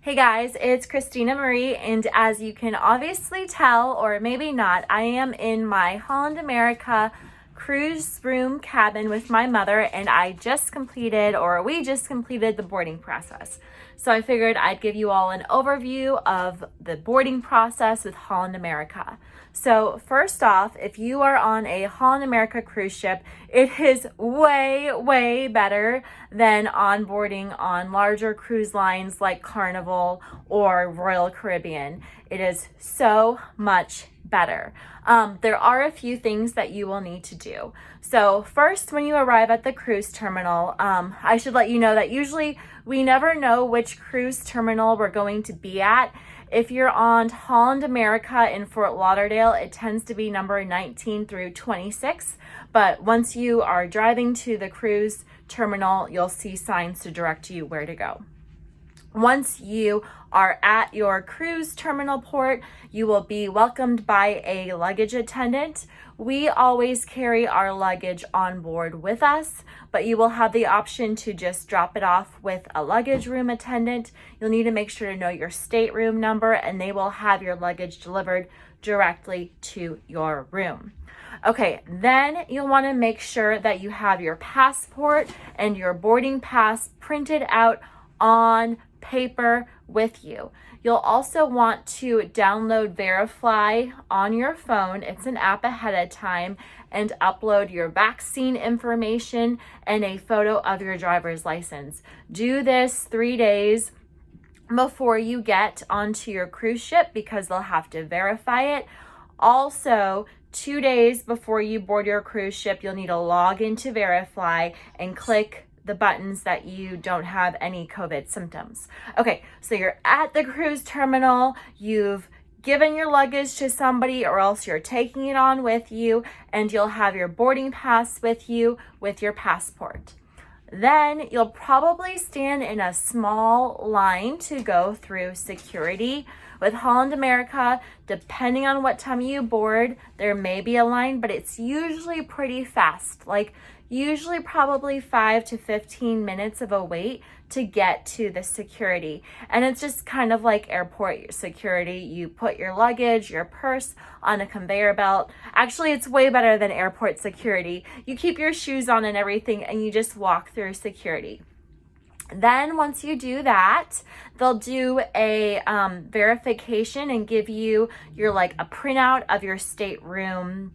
Hey guys, it's Christina Marie, and as you can obviously tell, or maybe not, I am in my Holland America cruise room cabin with my mother, and we just completed the boarding process. So I figured I'd give you all an overview of the boarding process with Holland America. So first off, if you are on a Holland America cruise ship, it is way better than onboarding on larger cruise lines like Carnival or Royal Caribbean. It is so much better. There are a few things that you will need to do. So first, when you arrive at the cruise terminal, I should let you know that usually we never know which cruise terminal we're going to be at. If you're on Holland America in Fort Lauderdale, it tends to be number 19 through 26. But once you are driving to the cruise terminal, you'll see signs to direct you where to go. Once you are at your cruise terminal port, you will be welcomed by a luggage attendant. We always carry our luggage on board with us, but you will have the option to just drop it off with a luggage room attendant. You'll need to make sure to know your stateroom number, and they will have your luggage delivered directly to your room. Okay, then you'll want to make sure that you have your passport and your boarding pass printed out on paper with you. You'll also want to download Verify on your phone. It's an app ahead of time, and upload your vaccine information and a photo of your driver's license. Do this 3 days before you get onto your cruise ship because they'll have to verify it. Also, 2 days before you board your cruise ship, you'll need to log into Verify and click the buttons that you don't have any COVID symptoms. Okay, so you're at the cruise terminal, you've given your luggage to somebody or else you're taking it on with you, and you'll have your boarding pass with you with your passport. Then you'll probably stand in a small line to go through security. With Holland America, depending on what time you board, there may be a line, but it's usually pretty fast. Usually probably 5 to 15 minutes of a wait to get to the security. And it's just kind of like airport security. You put your luggage, your purse on a conveyor belt. Actually, it's way better than airport security. You keep your shoes on and everything, and you just walk through security. Then once you do that, they'll do a verification and give you a printout of your stateroom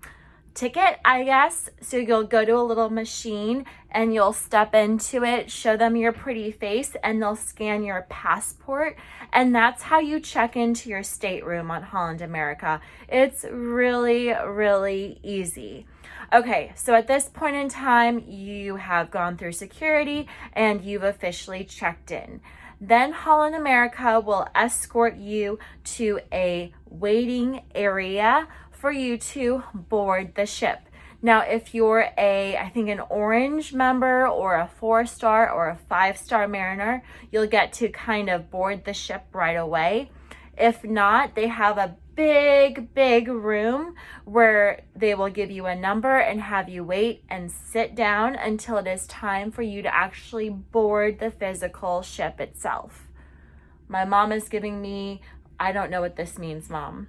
ticket, I guess. So you'll go to a little machine and you'll step into it, show them your pretty face, and they'll scan your passport. And that's how you check into your stateroom on Holland America. It's really easy. Okay, so at this point in time, you have gone through security and you've officially checked in. Then Holland America will escort you to a waiting area for you to board the ship. Now, if you're an orange member or a 4-star or a 5-star mariner, you'll get to kind of board the ship right away. If not, they have a big room where they will give you a number and have you wait and sit down until it is time for you to actually board the physical ship itself. My mom is giving me, I don't know what this means, Mom.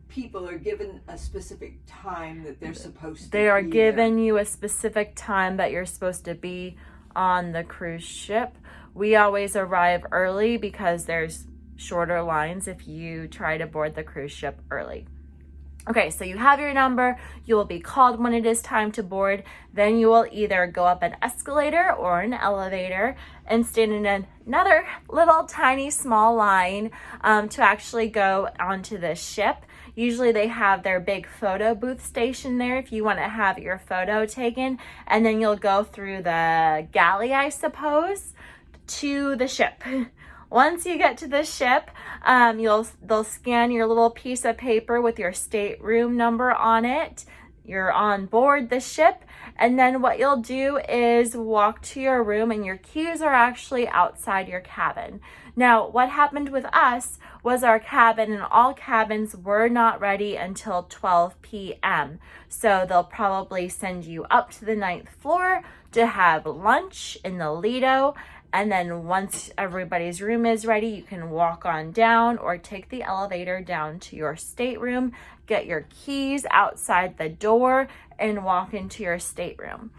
People are given a specific time that they're supposed to be. They are given you a specific time that you're supposed to be on the cruise ship. We always arrive early because there's shorter lines if you try to board the cruise ship early. Okay, so you have your number, you will be called when it is time to board. Then you will either go up an escalator or an elevator and stand in another little tiny small line to actually go onto the ship. Usually they have their big photo booth station there if you want to have your photo taken. And then you'll go through the galley, I suppose, to the ship. Once you get to the ship, they'll scan your little piece of paper with your stateroom number on it. You're on board the ship, and then what you'll do is walk to your room, and your keys are actually outside your cabin. Now, what happened with us was our cabin and all cabins were not ready until 12 p.m. So they'll probably send you up to the 9th floor to have lunch in the Lido, And then once everybody's room is ready, you can walk on down or take the elevator down to your stateroom, get your keys outside the door, and walk into your stateroom.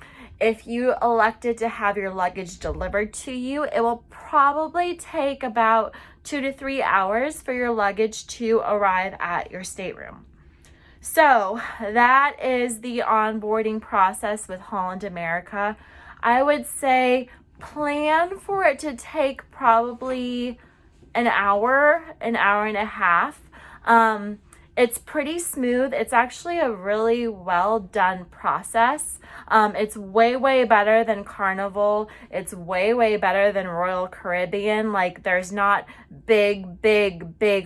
If you elected to have your luggage delivered to you, it will probably take about 2 to 3 hours for your luggage to arrive at your stateroom. So that is the onboarding process with Holland America. I would say plan for it to take probably an hour and a half. It's pretty smooth. It's actually a really well done process. It's way better than Carnival. It's way better than Royal Caribbean. Like, there's not big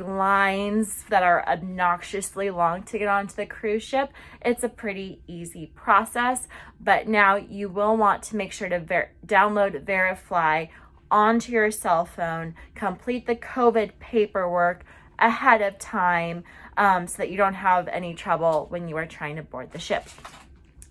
lines that are obnoxiously long to get onto the cruise ship. It's a pretty easy process, but now you will want to make sure to download Verifly onto your cell phone, complete the COVID paperwork ahead of time, so that you don't have any trouble when you are trying to board the ship.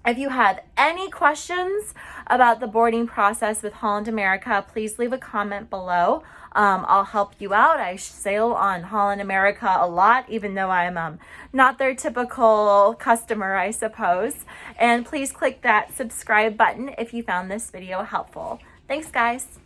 If you have any questions about the boarding process with Holland America, please leave a comment below. I'll help you out. I sail on Holland America a lot, even though I'm not their typical customer, I suppose. And please click that subscribe button if you found this video helpful. Thanks, guys.